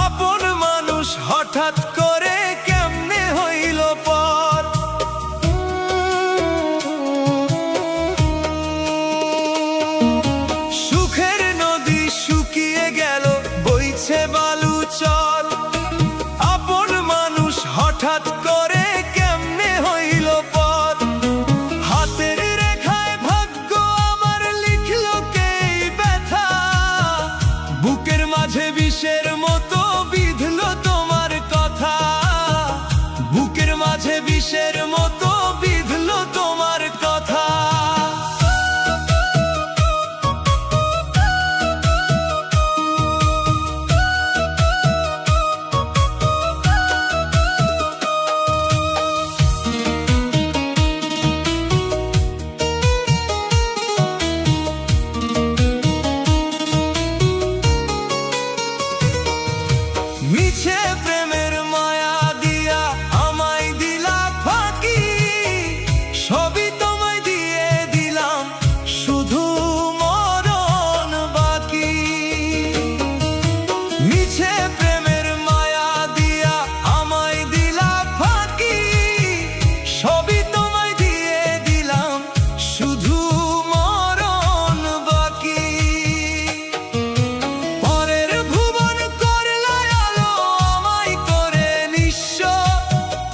আপন মানুষ হঠাৎ করে কেমনে হইল পর। সুখের নদী শুকিয়ে গেল, বইছে বালু চর। আপন মানুষ হঠাৎ করে কেমনে হইল পর। হাতের রেখায় ভাগ্য আমার লিখলো কে ব্যথা, বুকের মাঝে বিষের মতো বিঁধলো তোমার কথা। বুকের মাঝে বিষের মতো বিঁধলো তোমার কথা। মিছে প্রেমের মায়া দিয়া আমায় দিলা ফাঁকি, সবই তোমায় দিয়ে দিলাম, শুধু মরণ বাকি। মিছে প্রেমের মায়া দিয়া আমায় দিলা ফাঁকি, সবই তোমায় দিয়ে দিলাম, শুধু মরণ বাকি। পরের ভুবন করলা আলো আমায় করে নিঃস্ব,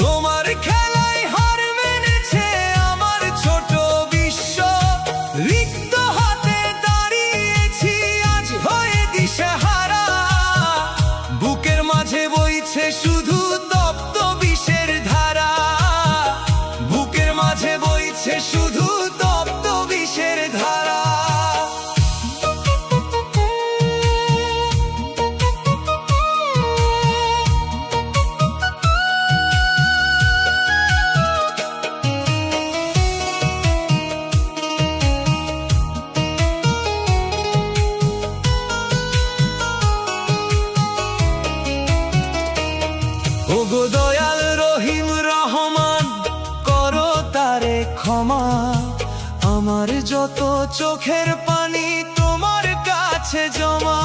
তোমার খেলায় হার মেনেছে আমার ছোট বিশ্ব। রিক্ত হাতে দাঁড়িয়েছি আজ হয়ে দিশেহারা, বুকের মাঝে বইছে শুধু তপ্ত বিষের ধারা। বুকের মাঝে বইছে শুধু তপ্ত বিষের ধারা। ওগো দয়াল রহিম রহমান, করো তারে ক্ষমা। আমার যত চোখের পানি তোমার কাছে জমা।